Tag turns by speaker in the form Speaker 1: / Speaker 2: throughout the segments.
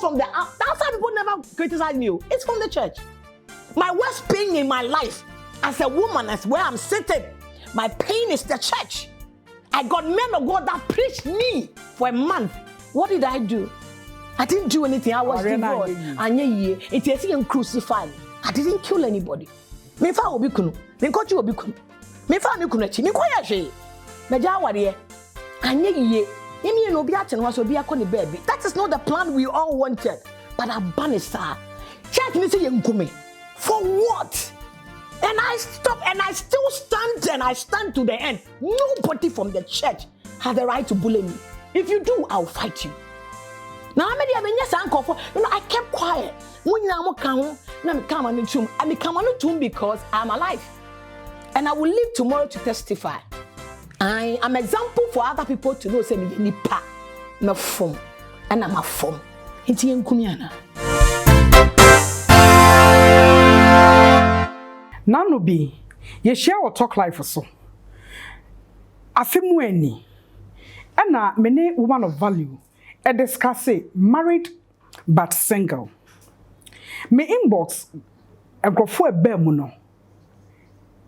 Speaker 1: from the outside. People never criticize me. It's from the church. My worst pain in my life as a woman, as where I'm sitting, my pain is the church. I got men of God that preached me for a month. What did I do? I didn't do anything. I was divorced. It is crucified. I didn't kill anybody. Me fa obi kunu. Me kochi obi kunu. Me fa me kunu achi. Me koya hwe. Me ja ware. Anye yiye. Emi no obi ate no so obi akọ ne baby. That is not the plan we all wanted. But abanisa. Church ni say yenkume. For what? And I stop and I still stand and I stand to the end. Nobody from the church has the right to bully me. If you do, I'll fight you. Now I kept quiet. When I come on the tomb because I'm alive. And I will live tomorrow to testify. I am an example for other people to know say me nipa na form and I'm a form. Inti yenkumiana.
Speaker 2: Nano be ye share or talk life or so. Afemu eni. Ena mene woman of value. I discuss married but single. Me inbox a go for a bemuno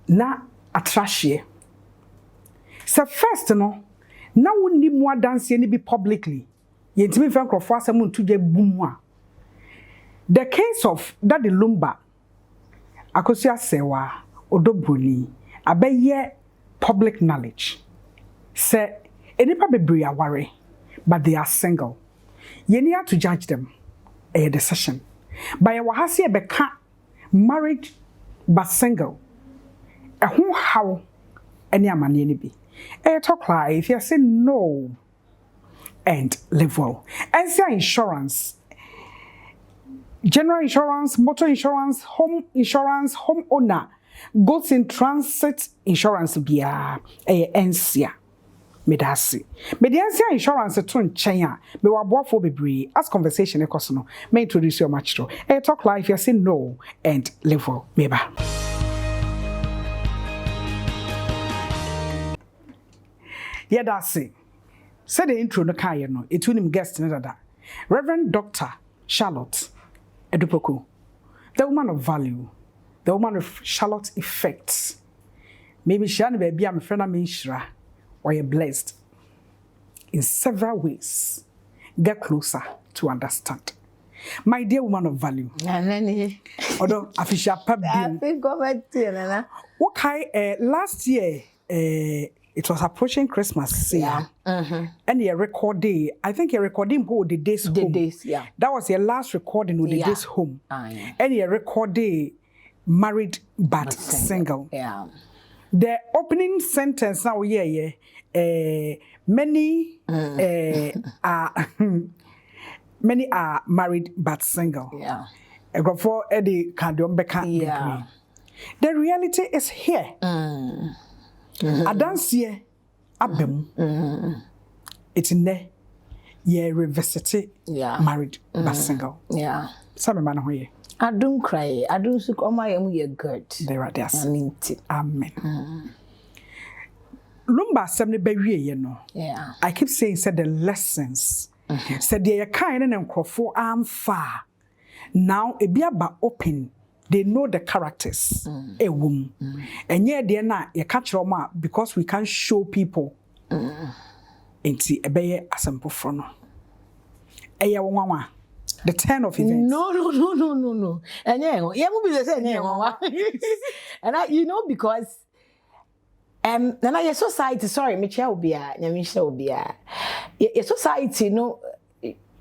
Speaker 2: na atrashie. So first no, na wundi mwa dance ni be publicly. Yentimi fan crofo asemu ntuje bumwa. The case of Daddy Lumba akosia sewa odobroni abeye public knowledge. Say enipa bebre aware. But they are single. You need to judge them a decision. But you have to be married but single. Who how any man be? Talk like if you say no and live well. And say insurance, general insurance, motor insurance, home owner, goods in transit insurance be a NCA. Medasi. Mediansia insurance to nchen me wabofo bebre as conversation e koso no me introduce your match to talk life you say no and level meba. Yeah that's it. Say the intro no kai no etunim guest no dada. Reverend Dr. Charlotte Adu-Poku. The woman of value. The woman of Charlotte effects. Maybe she and baby am friend am inshira. Or you're blessed in several ways. Get closer to understand. My dear woman of value. Although official last year it was approaching Christmas.
Speaker 1: Yeah.
Speaker 2: And your record day, I think you're recording the days home.
Speaker 1: The days, yeah.
Speaker 2: That was your last recording with the days home.
Speaker 1: Yeah.
Speaker 2: And your record day married but single.
Speaker 1: Yeah.
Speaker 2: The opening sentence now, many are married but single.
Speaker 1: Yeah.
Speaker 2: Yeah. The reality is here. Adansie abem. It's in there. Ye reversity.
Speaker 1: Yeah.
Speaker 2: Married but single.
Speaker 1: Yeah.
Speaker 2: Some man who
Speaker 1: I don't cry. I don't suck on my own. You're good.
Speaker 2: There are there.
Speaker 1: Amen.
Speaker 2: Lumba semne bewie ye no.
Speaker 1: Yeah.
Speaker 2: I keep saying said the lessons. Said they kind and crofo am far. Now e bia ba open. They know the characters. A womb. And yeah, they na ye catch Roma because we can't show people. Enti ebeye asempo fro no. Eye wonwa. The 10 of events.
Speaker 1: No. And yeah, we be the same. And you know because then your society, sorry, Michelle Bia, Michelle Bia. Your society,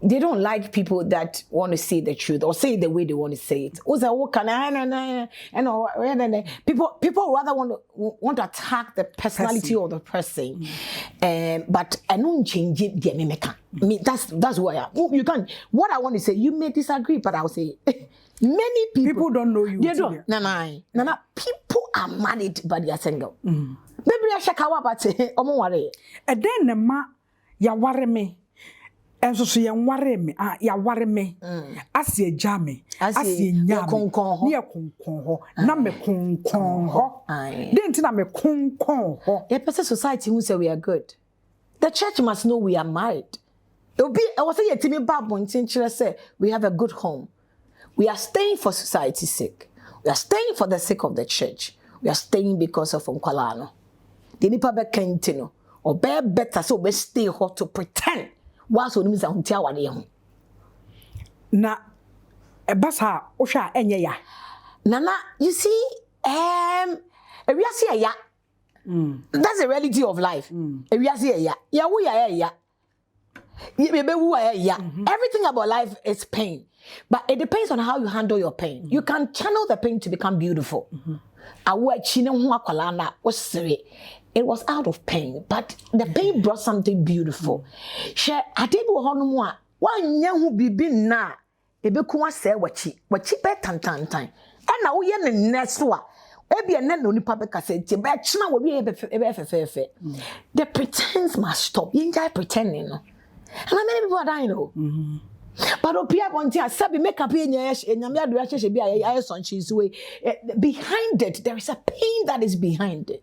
Speaker 1: they don't like people that want to say the truth or say it the way they want to say it. People rather want to attack the personality of the person. But I don't change it. That's why you can. What I want to say, you may disagree, but I'll say many people
Speaker 2: don't know you.
Speaker 1: They don't. Nana. People are married, but they are single. Maybe I shall come up
Speaker 2: and then the ma ya worry me. And so ya worry me. Ya worry me. As ye jammy. As ye nyam. Near concon. Na me concon ho. Then na me concon ho.
Speaker 1: A person society who say we are good. The church must know we are married. I was saying to me about say we have a good home. We are staying for society's sake. We are staying for the sake of the church. We are staying because of Nkwalano. The nipa be kentino or better so we stay hot to pretend whilst we miss a huntia wade.
Speaker 2: Na ebasa osha enye ya.
Speaker 1: Nana, you see, we see a ya. That's the reality of life. We see a ya. Ya we ya. Everything about life is pain. But it depends on how you handle your pain. You can channel the pain to become beautiful. It was out of pain, but the pain brought something beautiful. Share adebu honumwa one young bibi na ebekuwa se wachi be tan. And now we are in Neswa. Ebi ene no nipa be kase ti be china we be The pretense must stop. You enjoy pretending, no. And many people are dying, no. But opia bonti asabi make up nyame ado ahye bi aye sonchis way. Behind it there is a pain that is behind it.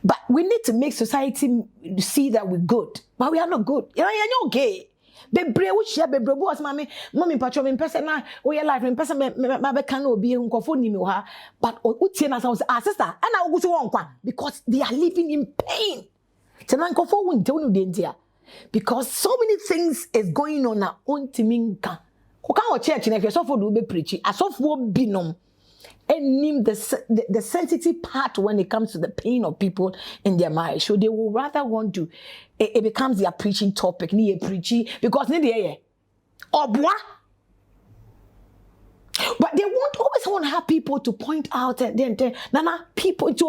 Speaker 1: But we need to make society see that we're good. But we are not good. You're okay. Bebre wo share bebre bo as mommy patcho me person na wo your life me person me be kan obi nkofo ni me ha but utie na say sister and na oguso won kwa because they are living in pain. Tena nkofo wo nte wo de ntia because so many things is going on na ontiminka. Ko kan o church na so for do be preach asofo binom and the sensitive part when it comes to the pain of people in their marriage. So they will rather want to, it becomes their preaching topic, because but they always want to have people to point out and then nana people to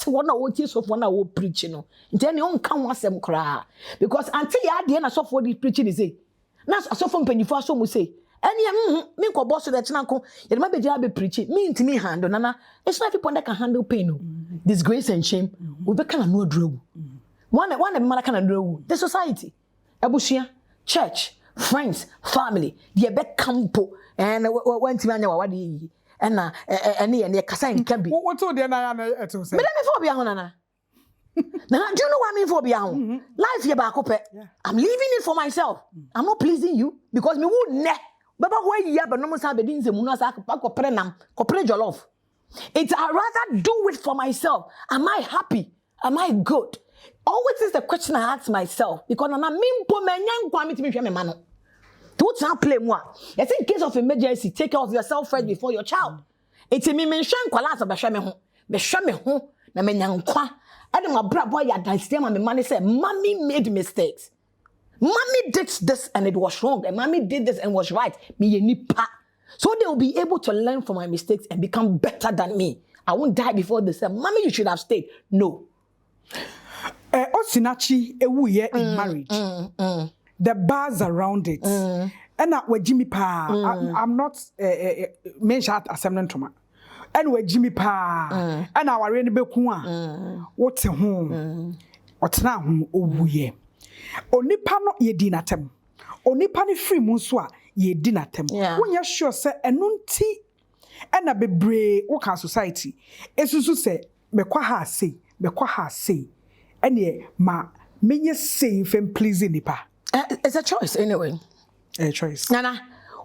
Speaker 1: one preaching. Then you don't come once them cry because until you are the end of what preaching is say. Now so from penny for so say. And me ko boss that nanko you ma be preaching me intimi handle nana it's not people that can handle pain disgrace and shame we be kana no draw one man kana draw the society abusua church friends family they be campo and when ntimi anya wa de and na ene kasa nka bi
Speaker 2: what to dey na eto say
Speaker 1: me dem for bia ho nana now, do you know what I mean for bia life here back up I'm living it for myself. I'm not pleasing you because me would ne Baba why you but no must have bedins and munasa kopre jollof. It's I rather do it for myself. Am I happy? Am I good? Always is the question I ask myself because na mimpo menyan kwa me hwe me ma no. To not play more. Yes, in case of emergency, take care of yourself first before your child. It's me mention kwala so be hwe me ho na menyan kwa. And my brother boy ya dance them and my money say mommy made mistakes. Mommy did this and it was wrong. And mommy did this and was right. So they will be able to learn from my mistakes and become better than me. I won't die before they say, Mommy, you should have stayed. No.
Speaker 2: Osinachi ewuye in marriage. The bars around it. And we Jimmy Pa. I'm not mentioned assembling to and we Jimmy Pa. And our rainy bekua. What's a home? What's now owuye. Onipa no ye di natem onipa ne free mu so a ye di natem wonya sure say eno nti e na bebre wo kan society esusu say mekwa ha sei ene ma menye sei fem please nipa
Speaker 1: it's a choice anyway
Speaker 2: a choice
Speaker 1: nana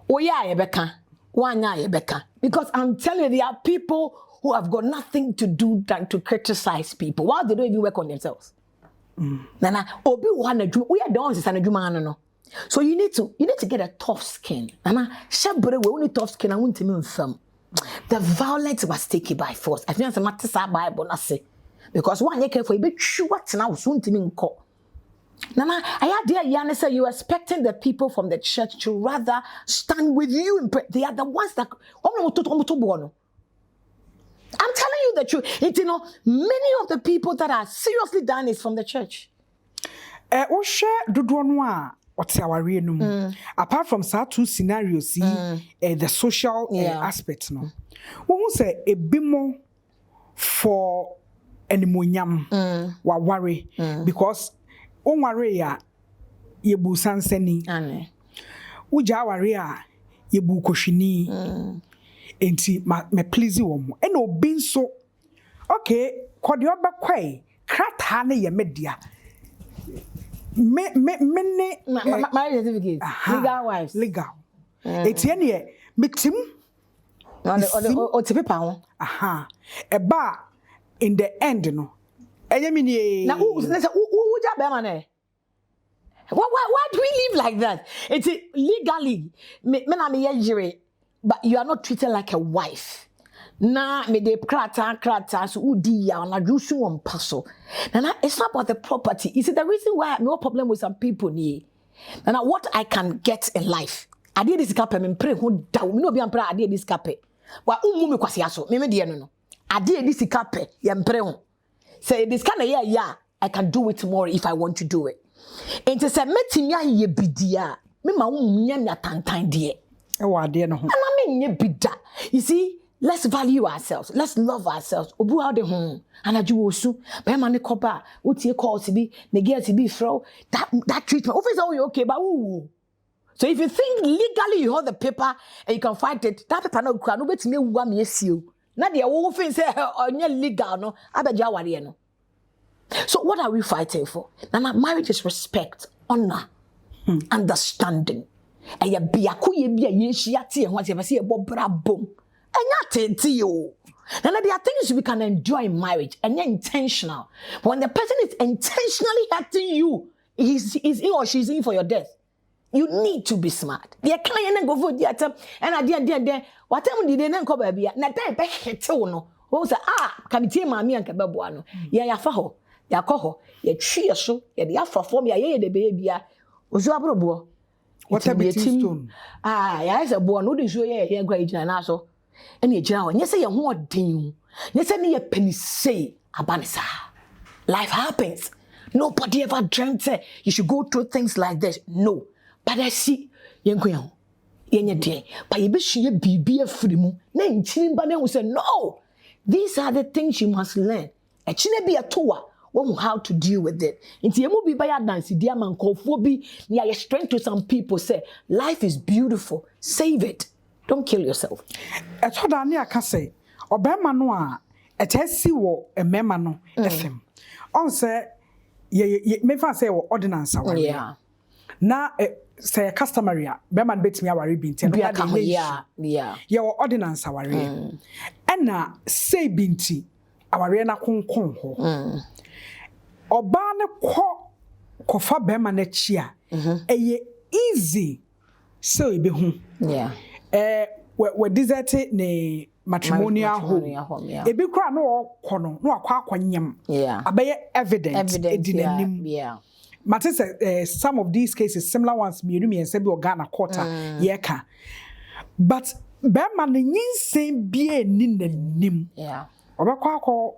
Speaker 1: oya ye beka wanya ye beka because I'm telling you there are people who have got nothing to do than to criticize people while they don't even work on themselves. Nana, obi wana juma. We are the ones that juma no. So you need to get a tough skin. Nana, shabre we only tough skin. I want to mean firm. The violence was taken by force. I think it's a matter of Bible. I say because one year for you be sure what now soon to mean call. Nana, I had dear Yana say you expecting the people from the church to rather stand with you in prayer. They are the ones that I'm telling you the truth. You know, many of the people that are seriously done is from the church.
Speaker 2: We share dudwanwa what's our real apart from two scenarios, the social aspect. No, we say a bit more for animonyam wa worry because on worry ya yebu sanseni uja worry ya yebu koshini. Enti me please wo mo e na obi nso okay kwode obekwae krata na ye media
Speaker 1: marriage certificate. Legal wives.
Speaker 2: Legal. Etienne metim.
Speaker 1: O te paper ho.
Speaker 2: Aha. Eba in the end no. Enye mi ni.
Speaker 1: Na who ja be man eh? Why do we live like that? It's legally me na me yere, but you are not treated like a wife. Na me de krata so udi ya na jusu on paso. Na it's not about the property. Is it the reason why I have no problem with some people ni? Na what I can get in life. I did this cape me pray ho da. Me no be am pray I did this cape. Wa ummu me kwase aso. Me de no. I did this cape ye pray ho. Say this kind of yeah, I can do it tomorrow if I want to do it. And to say metimi aye bidia. Me ma nya me atantan de.
Speaker 2: E wa de no ho.
Speaker 1: Na me nya bida. You see, let's value ourselves. Let's love ourselves. Obu how de ho. Anaju osu. Be ma ne koba. Utie call to be. Ne girl to be throw. That treatment. Office all you okay, but ooh. So if you think legally you hold the paper and you can fight it, that paper no kra no betimi wu am yesiu. Na de wo fin say onye legal no abeja ware no. So what are we fighting for? Now marriage is respect, honor, understanding. And ya biako ye bia ye hia te ho ase e bo bra bom. Enya tete yo. Now there are things we can enjoy in marriage and you're intentional. But when the person is intentionally hurting you, he's in or she's in for your death. You need to be smart. The client go for the atem and at the end whatever did they nko ba bia na dai be hete wo no. Wo say kamiti maami anka beboa no. Ya fa ho. Ya koho, ya twi so, ya de afa form ya ye de be bia. Ozu abrobo.
Speaker 2: What a bit stone.
Speaker 1: Ya is a boy no de so ye gwa ejina na so. Ene ejina ho, nye se ye ho odin. Nye se ne ye penny say abanisa. Life happens. Nobody ever dreamt you should go through things like this. No. But I see yenko yenye de. But ye be hye bibi afiri mu. Na nchini ba na wo say no. These are the things you must learn. Echine bi atoa. How to deal with it. Inti emu bi baya dance dia man kofo bi na ye strength to some people say life is beautiful. Save it. Don't kill yourself.
Speaker 2: Eto da na aka say obema no a etesi wo emema no FM. On say ye me fa say wo ordinance aware. Yeah. Na say customary a bema no betimi aware bi nti no
Speaker 1: yeah.
Speaker 2: Ye wo ordinance aware. Ena say binti aware na konkon ho. Oba ne kofa bema na chi a eye easy so e be hu we desert ne matrimonial home e be kra no kono no akwanyam abaye evidence edinanim mate say some of these cases similar ones me say be Ghana court ye ka but bema ne nyinsem bie ni nanim obekwa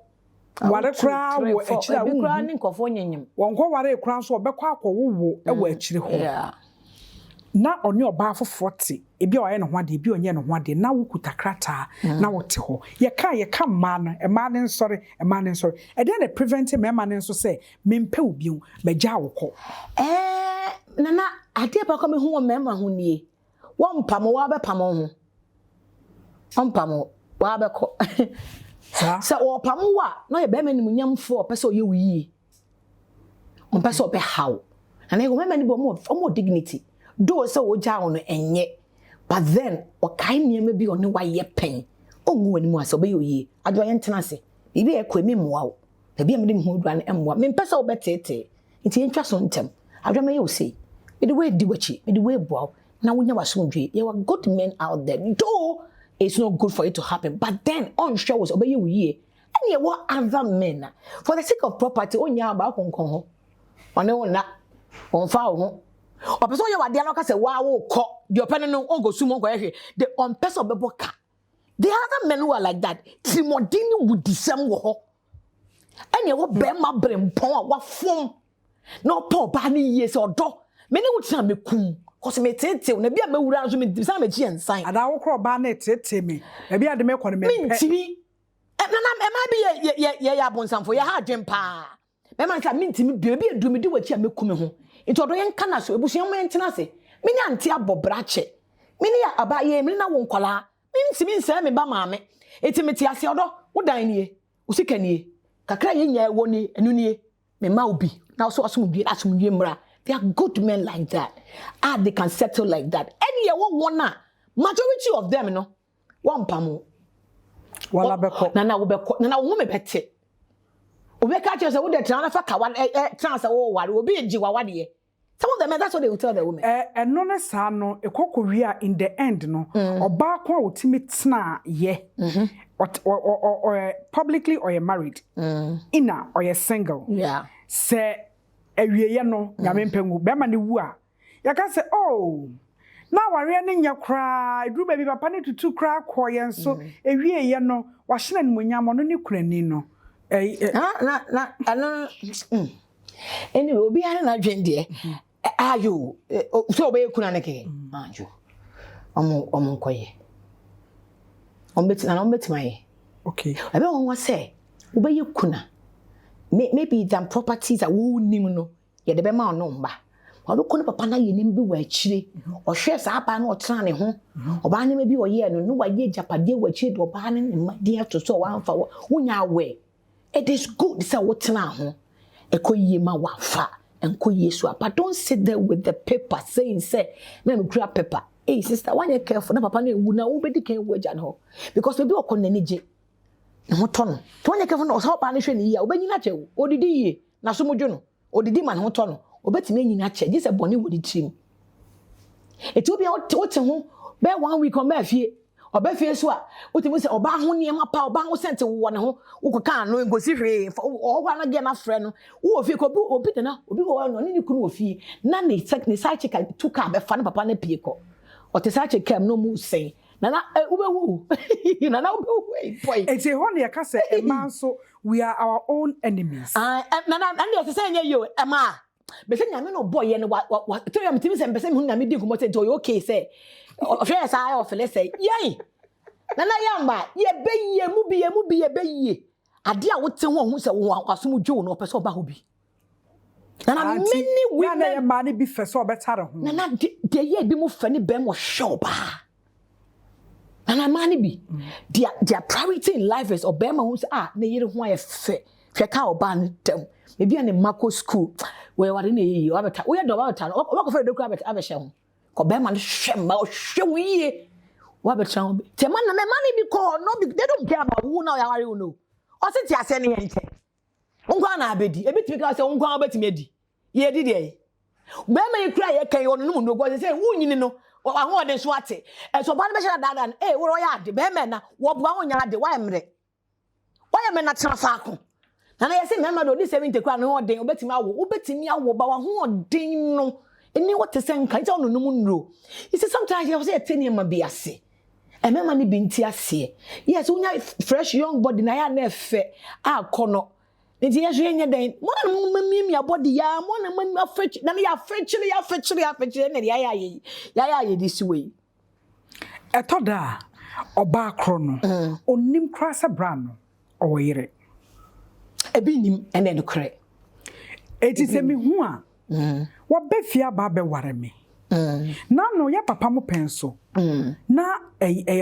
Speaker 2: ware kra wo ekira wo
Speaker 1: kra ni nkofo nyanyim
Speaker 2: wonko ware kra so obekwa akwo wo ewo akire ho na oni oba foforte ebi oye ne ho ade ebi onye ne ho ade na wo kutakrata na wote ho ye ka ma no e ma ne nsori e dey na prevent me ma ne nso say mempe obi megya wokọ
Speaker 1: na ade pa ko me hu me ma ho nie wo mpamo wa be pamo ho ompamo wa be ko so o pamuwa no ye be mani munyamfo pese ye wiye on pese obe how and go mani bo mo dignity do so wo ja on enye but then o kai niam bi on wa ye pen ongu wani mu ase obe ye adwo ye ntena se bibi e kwemi moa wo bibi am de hu dwa na emmoa me pese obe tete nti entwa so ntem adwo me ye o sei me de we di wachi me de we boa na wonya wasomdwe ye were good men out there do. It's not good for it to happen. But then, on show was obey you ye. And ye what other men for the sake of property, on ya ba konko. On no na on foul. Or person you are there, say, wow, the open no go sumo go the on person of the there are other men who are like that. Timodini would dissemble. And ye what bear my brain pon what form. No poor bani years or do. Many would say me cool. Cause me tete na bia mewura nso me say me chi ensan
Speaker 2: ada wo kro ba na tete me na bia de me kɔ ne me
Speaker 1: mintimi na ma bi ye abonsamfo ye ha adwen pa me man say mintimi bia edu me di wachi a mekume ho nti odo ye nka na so ebusuan mo entena se me nya ante abobrache me ne ya abaye me na wo nkwala mintimi nsa me ba maame eti me ti ase odo wo dan nie usika nie kakra ye nya wo ni enu nie me ma obi na so asomdwe mra There are good men like that. They can settle like that. Any one majority of them, you know, one pamo.
Speaker 2: Wala beko.
Speaker 1: Nana woman bete. Obeka just say, "Would the transfer kawan transfer wari obi ejiwa wadi." Some of them, that's what they will tell the women.
Speaker 2: And no no ekokoria in the end no. Oba kwa ultimate na ye. Or publicly or you're married. Ina or you're single.
Speaker 1: Yeah.
Speaker 2: Say ewie no nyame mpengu bema ne wu a. Ya ka say oh. Na ware ne nya kra, edru baby papa ne tutu kra koye so ewie ye no wa hye na munyam no ne kurani no.
Speaker 1: Anyway, obi ana na dwen de. Ayo, so obe kuna ne ke. Ayo. Omo nkoye. Ombetima.
Speaker 2: Okay.
Speaker 1: I don't want to say, obey kuna. Maybe them properties that woo nimno, yet the bema number. Or look on papa na yenim be where chili, or shares up and or tranny home, or banning maybe or year, no why ye japade were chid or banning in my dear to so one for one way. It is good, so what's now? A koye ma wafa and koye swap, but don't sit there with the paper saying, say, men grab paper. Hey sister, why you careful? No papa, would now obey the king wedge and ho because we be a conenije. No ton. Tony careful no help banishing ye, obey nature, or did ye, Nasumojono, or the demon hoton, or bet me nature, this a bonny woody team. It will be out to home, bear 1 week on Murphy, or Beffy swap, what it was or Bahuni my power bang was sent to one who can't know go see for all one again a friend, who if you could be or better now, or be one on any crew of fee, none they second side chick took up a fun upon a pico. Or to such a cam no move say. Nana woo. Nana boy.
Speaker 2: It's a honey, I can say a man, so we are our own enemies.
Speaker 1: Nana, and you're saying you, Emma. But then I'm no boy and what 3 Tim's and person who I did what to okay say. Or yes, I offer, let's say, yay. Nana Yamba, ye mubi a bay. I dear what someone who said, was some Joan or person bahubi. And I'm many women
Speaker 2: money be first or better.
Speaker 1: Nana, the year be more funny, Ben was show. And I'm money be. Their priority in life is Obama who's the year who I fit. Cow ban them. Maybe in a Marco school where we're in a year. We are the town. What for the crab at Abisham? Obama shem out show ye. What about Cham? The man and the money be called. No, they don't care about who now are you know. Or since you're sending anything. Ungwana abedi ebi because ungwana betimedi ye dide be ma yekura ye kan onu no go say wunyini no ahun ode so ate e so ba na be shara dadan wo ro ya ade be me na wo bua wonya ade wa emre na transfer ko na ye say me ma do 70 kura no ode obetimi awo ba wa hu odin no eni what say nkan je onu no mu nro you see sometimes you say teni ma be ase e me ma ni bi nti ase yes wonya fresh young body na ya na efe akono. Nti yesu yenye den mo na mo mammi abodi ya mo na mammi afrechi na ya afrechi na ya this way
Speaker 2: etoda oba akro no onim krasa bra no owoyere
Speaker 1: ebi nim ene no kre
Speaker 2: eti se mi hu a wo be fia ba be ware me na no ya papa mo penso na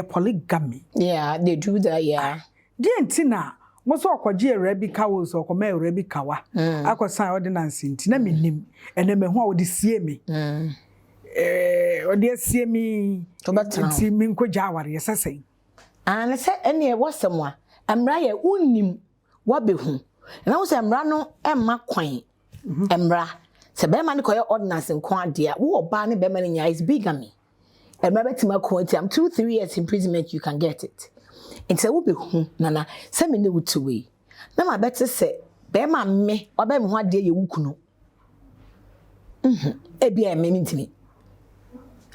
Speaker 2: polygamy.
Speaker 1: Yeah, they do that. Yeah,
Speaker 2: di entina Moso okwaje erabi kawo so okoma erabi kawa akosan ordinance nti na menim ene me ho a odi sie me odi sie me nti me nkogya aware yesesei
Speaker 1: an se ene wasomwa amra ye unnim wabehu na wo se amra no emma kwan amra se be ma ne koye ordinance nko ade a wo oba ne be ma ne nya is bigamy amra betima ko ati am 2-3 years imprisonment you can get it. It's a whoopee nana, send me the wood to way. Now, my better say, bear my me, or bear me one day you would Ebia mean to me.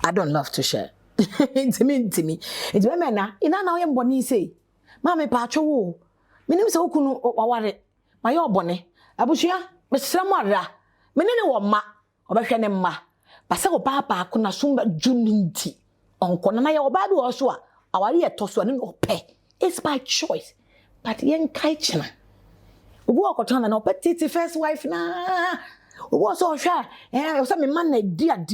Speaker 1: I don't love to share. It's mean to me. It's my manner. In an hour, Bonnie say, Mammy Pacho, my name is Okuno or what? My old bonnet. Abushia, Miss Samara, Menene or ma, or Bashana ma. Pasa papa could not soon but Juninti. Uncle Naya or Babu or so. Our year toss one or pay. It's by choice. But young Kaichina. We walk on and petty first wife na. We was so shy. Eh, some man, dear.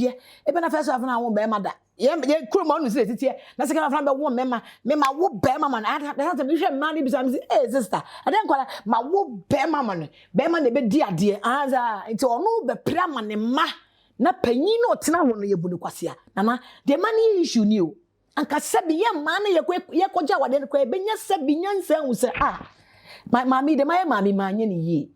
Speaker 1: Even a first wife now won't bear mother. Yeah, crew on is it here. That's a kind of number one member. Memma would bear mamma. I have to be money because I'm sister. I don't call my wood bear mamma. Bear man, the dear. Answer. It's all no the praman ma. na panyin no tena ho no yebu no kwasia nana the money issue ni o anka sebi ye ma na ye koja wade no kwa benya sebi nyansa hu se mami de my mami ma anye ni ye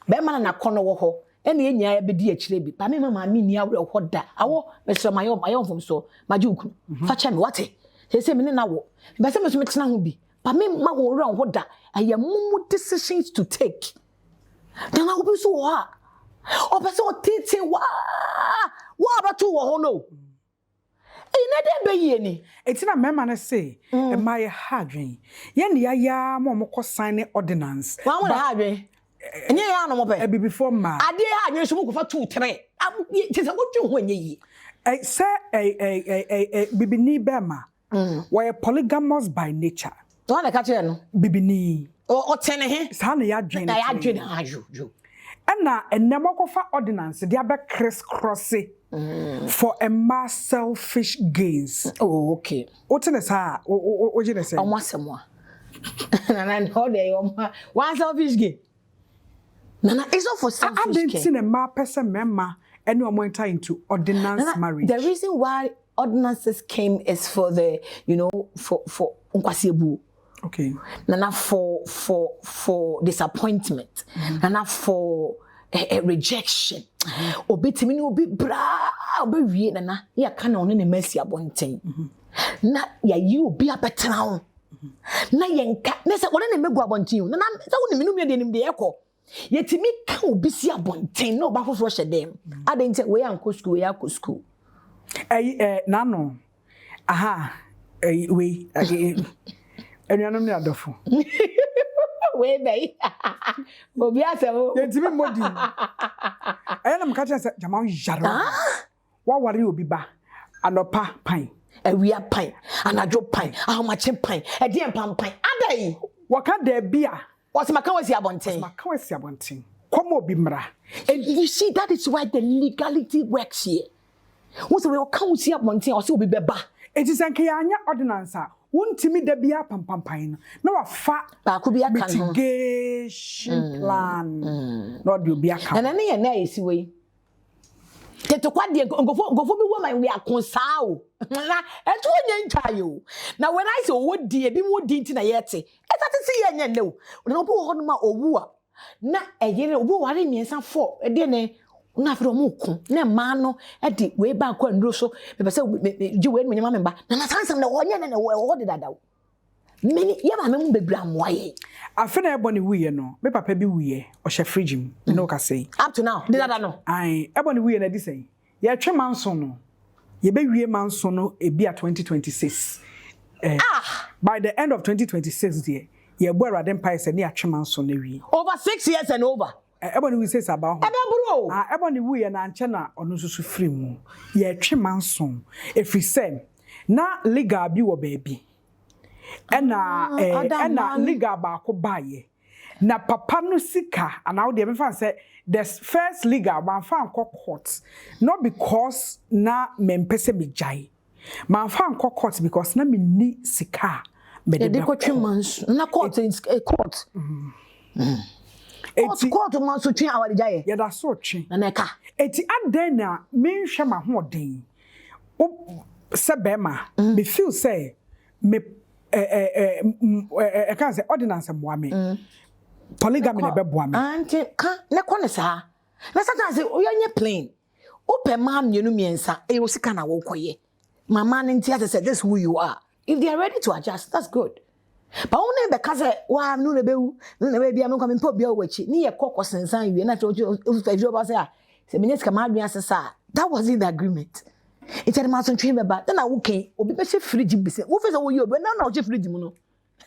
Speaker 1: be ma na kono wo ho ene enya ya bedi akire bi pa me mami ni awre ho da awo mesre mayo fom so majuku fa cha me wate se me na wo be se me so metena ho bi pa me ma wo re ho da aye mumu decisions to take then I will be so ha o be so tete wa abatu wo ho no ina de be ye ni
Speaker 2: etina mema na say e ma ye hadwen ye ne ya mo sign ordinance
Speaker 1: wa mo hadwen enye ya no mo be
Speaker 2: e before ma
Speaker 1: ade hadwen so mo ko fa 2 3 ti se wo twe ho enye yi
Speaker 2: say bibini be ma we polygamous by nature
Speaker 1: to na ka che no
Speaker 2: bibini
Speaker 1: o tene he
Speaker 2: sa na ya dwen
Speaker 1: na ya dwen ajo
Speaker 2: na enemo ko fa ordinance dia be crisscrossy for a mass selfish gains.
Speaker 1: Oh, okay.
Speaker 2: What is that? What you say?
Speaker 1: Oneself. Nana, how they one selfish gain. Nana, it's not for selfish gain.
Speaker 2: I didn't see a ma person member and no more into ordinance marriage.
Speaker 1: The reason why ordinances came is for the, for unkwasiebu.
Speaker 2: Okay.
Speaker 1: Nana for disappointment. Nana for a rejection. Obetimi ni obi bra obi wie nana ya kana ono ne mercy abonten na ya yi obi abetena ho na yenka na se wona ne megu abonten na se wona minu me de nim de ekọ yetimi ka obi si abonten na oba foforo hyedem adente we anko school we akọ school
Speaker 2: nano aha we enuanom ne adofo
Speaker 1: we bay obi asemo
Speaker 2: yetimi modi ayana mkacha se jama yaro wa ware obi ba anopa pan
Speaker 1: awia pan anajo pan ahomache pan edien pan adai
Speaker 2: waka da bia
Speaker 1: wasimaka wasi abonten
Speaker 2: komo obi mra.
Speaker 1: And you see, that is why the legality works here. Once we come see abonten or see obi beba
Speaker 2: it is anke anya ordinance wontimi da bia pampampan na wafa
Speaker 1: ba ko bia kan
Speaker 2: mitigation plan no de obi aka
Speaker 1: na ye na esi we teto kwade ngofo bi wo man we akonsa o na eto onye ntwayo na when I say wodi ebi mo di nti na yete etati se ye nya ne o na obi wo no ma owu a na eyere obi ware miensa 4 de ne na afro mo ku na ma no e de we ba kwa nduro so be se ji we nyama memba na sansam na wonye ne wo de dadaw meni ye ma mem bebra moye
Speaker 2: afi na eboni wiye no me papa bi wiye o hye fridge m no ka say
Speaker 1: up to now de dada no
Speaker 2: ai eboni wiye na di say ye twe manso no ye be wiye manso no e bia 2026 by the end of 2026 there ye bo Awurade mpa se ne atwe manso na wi
Speaker 1: over 6 years and over
Speaker 2: eboni we say about
Speaker 1: bro
Speaker 2: eboni wiye na anche na ono susu free mu ye twe manso efri se na legal bi wo baby ena legal ba ko baye na papa no sika and how dey me fan say the first legal man fan court not because na mempese me jai man fan court because na me ni sika me
Speaker 1: de ko twemans na court is a court court man so twen awade jai
Speaker 2: ya da so twen
Speaker 1: na neka
Speaker 2: eti aden na me hwe ma hoden o se bema me feel say me can say ordinance moame polygamy na be boame
Speaker 1: anti ka ne kone sa na sometimes oyenye plain open ma mienu miensa e wo sika na wo koye mama nti ase say this who you are if they are ready to adjust that's good but one be kaze wa no na bewu no na be bia me kwa me mpo bia wachi ni ye kokko sensan wie na to ba say se me sika ma adwen asesa that was in the agreement. It's a mason train beba. Then I okay. Obi be se fridge bi se. Wo fe se wo yo be na o che fridge mu no.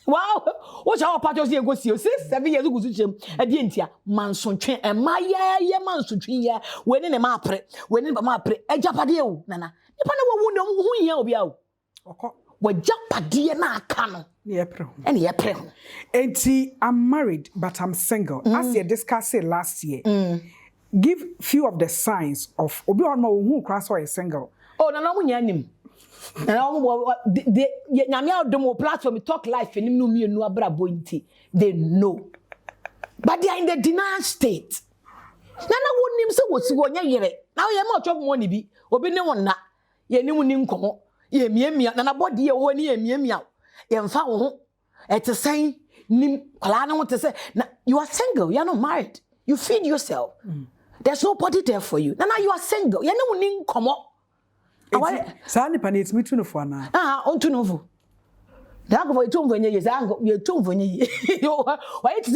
Speaker 1: Wow. Wo cha o patio se go see 7 years go su chem. E die ntia manson twen e ma ye manson twen ye. We ne ma apre. We ne ba ma apre. E japade o nana. Nipa na wo wu ne hu hia obi a o.
Speaker 2: Okọ.
Speaker 1: Wo japade na aka no.
Speaker 2: Ne ye pre ho.
Speaker 1: E ne ye pre ho.
Speaker 2: Enti I'm married but I'm single. As you discussed last year. Give few of the signs of obi on ma hu kra so single.
Speaker 1: Oh, na no nya nim. Na no de nyame adom platform talk life nim no mienu abrabo nti they know. But they are in the denial state. Nana won him so was wonya yere. Now ye mo chop money bi. Obi ne won na. Ye ni woni nkomo. Ye miamia nana body ye wo ni ye miamia. Ye mfa wo ho. E te say nim kwala na want to say you are single, you are not married. You feed yourself. There's nobody there for you. Nana you are single. Ye ni woni nkomo.
Speaker 2: Sa nipa na etimi tu no fo na.
Speaker 1: On tu no fo. Da go for you vonye ye za go you tu vonye ye. Why it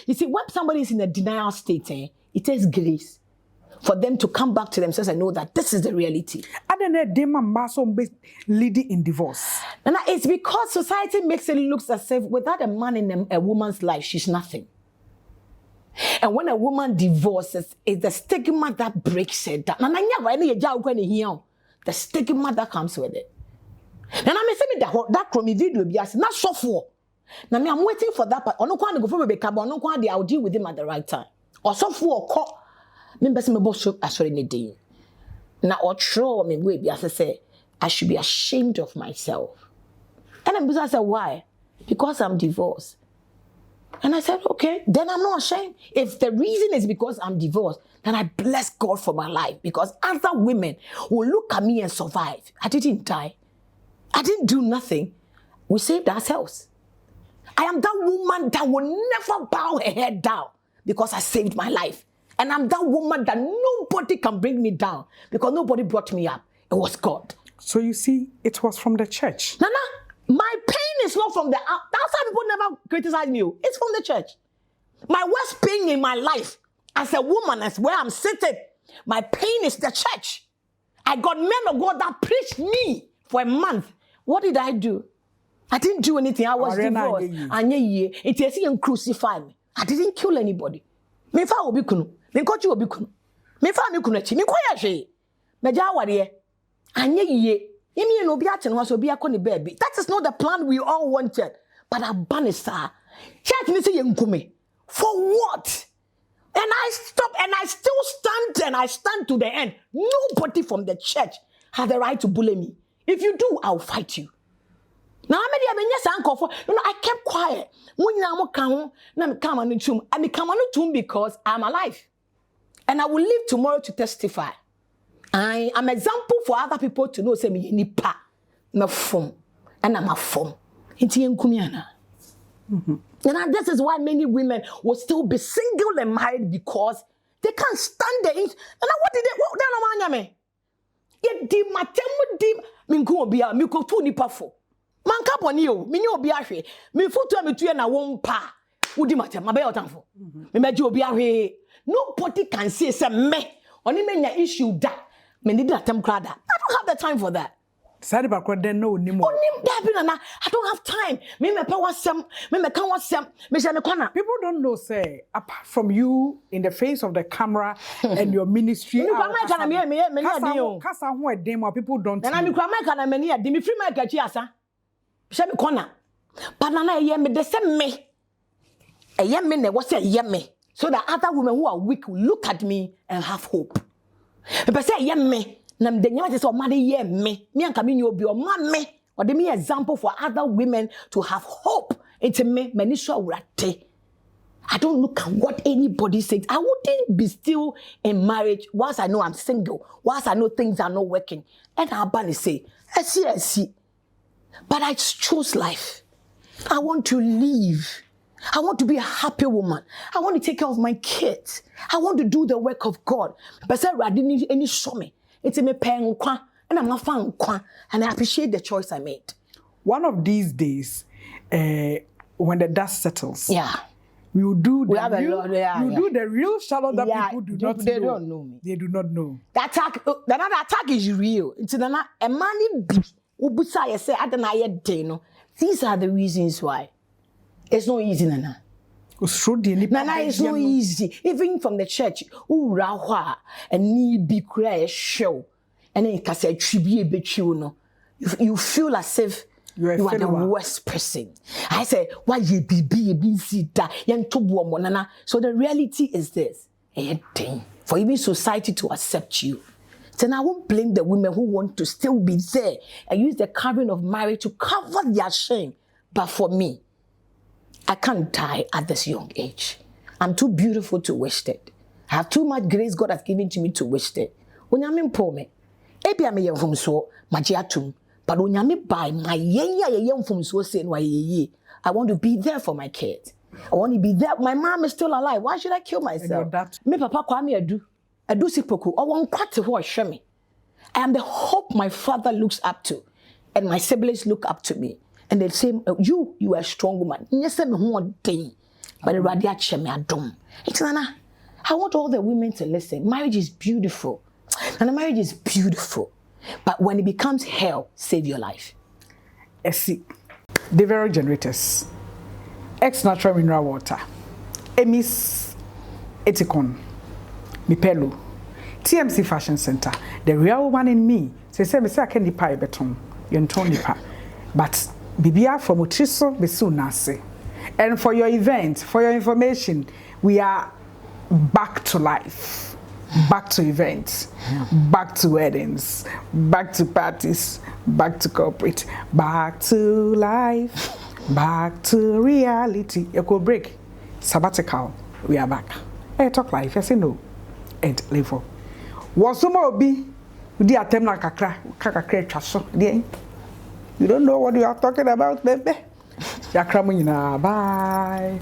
Speaker 1: you see when somebody is in a denial state, it takes grace for them to come back to themselves and know that this is the reality.
Speaker 2: And then they maso leading in divorce.
Speaker 1: And it's because society makes it look as if without a man in a woman's life, she's nothing. And when a woman divorces, it's the stigma that breaks it down. The stigma that comes with it. And I'm saying that from video be as not so for. Now I'm waiting for that part. I don't want to go for Rebecca, but I don't want I'll deal with him at the right time. Or so for call. Me say me boss asori ne day. Na or throw me way be as I say I should be ashamed of myself. And I said why? Because I'm divorced. And I said okay, then I'm not ashamed. If the reason is because I'm divorced, then I bless God for my life because other women will look at me and survive. I didn't die. I didn't do nothing. We saved ourselves. I am that woman that will never bow her head down because I saved my life. And I'm that woman that nobody can bring me down because nobody brought me up. It was God.
Speaker 2: So you see, it was from the church.
Speaker 1: Nana, my pain is not from the out. That's why people never criticize me. It's from the church. My worst pain in my life as a woman, as where I'm sitting, my pain is the church. I got men of God that preached me for a month. What did I do? I didn't do anything. I was divorced. It is crucify me. I didn't kill anybody. Me fa obi kunu. Me nkochi obi kunu. Me fa me kunu achi. Me koya hwe. Me ja aware. Anye yiye. Yemi no obi ate no so obi akọ baby. That is not the plan we all wanted. But abanisa. Church ni say yenkume. For what? And I stop and I still stand and I stand to the end. Nobody from the church has the right to bully me. If you do, I'll fight you. Now I kept quiet. I come because I'm alive. And I will live tomorrow to testify. I am an example for other people to know say me nipa me form and I'm a form. And this is why many women will still be single and married because they can't stand the and what did they Ye di matemu di minko obia miko tu nipa fo manka boni o me ni obi ahwe me futu me tuye na won pa wudi matem mabe otanfo me meje obi ahwe nobody can say me oni menya issue da me need atem krada I don't have the time for that.
Speaker 2: Sadi bakwa den no ni mo
Speaker 1: onim da bi na I don't have time me me pa wasem me me kan wasem me se me kwana.
Speaker 2: People don't know say apart from you in the face of the camera and your ministry
Speaker 1: kasa
Speaker 2: ho edem people don't know.
Speaker 1: Na me kwa na me ne ade me free my kachi asa se me kwana but na ye me de se me eye me na wo se ye me so that other women who are weak will look at me and have hope. But say ye me na me de nyama se o ma de ye me anka me ni obi o ma me or de me example for other women to have hope into me mani so awurate. I don't look at what anybody says. I wouldn't be still in marriage once I know I'm single, once I know things are not working. And I'll say, I see. But I choose life. I want to live. I want to be a happy woman. I want to take care of my kids. I want to do the work of God. But say, I didn't need any show me. It's a me paying kwa, and I'm not fan kwa, and I appreciate the choice I made.
Speaker 2: One of these days, when the dust settles, we will do the real shallow that people do not know.
Speaker 1: They don't know me.
Speaker 2: They do not know.
Speaker 1: The attack is real. It's a man ubusa say adana day no. These are the reasons why. It's not easy, Nana. Nana, it's not easy. Even from the church, and need be cry show, and then you say tribute be no. You feel as if you are the worst person. I say, why you be see that Nana. So the reality is this: for even society to accept you. Then I won't blame the women who want to still be there and use the covering of marriage to cover their shame. But for me, I can't die at this young age. I'm too beautiful to waste it. I have too much grace God has given to me to waste it. Onyame mpo me. Ebia me yemfom so magye atum. But onyame by my yemfom so say no ye. I want to be there for my kids. I want to be there. My mom is still alive. Why should I kill myself? Me papa kwame Adu-Poku. I want kwate ho hwe me. I am the hope my father looks up to, and my siblings look up to me. And they say, you are a strong woman. Yes, I'm one day. But the radiation me adom. It's Nana. I want all the women to listen. Marriage is beautiful. And marriage is beautiful. But when it becomes hell, save your life.
Speaker 2: See, the very generators. Ex-natural mineral water. Emis Eticon. Mipelo. TMC Fashion Center. The real woman in me. Say me say I can nipa beton. Yenton nipa. But Bibia from Utriso besu nase. And for your event, for your information, we are back to life. Back to events, back to weddings, back to parties, back to corporate, back to life, back to reality. You could break sabbatical. We are back. Hey, talk life. I say no. And level. Was some obi? We attempt na kakra chaso. You don't know what you are talking about, baby. Bye.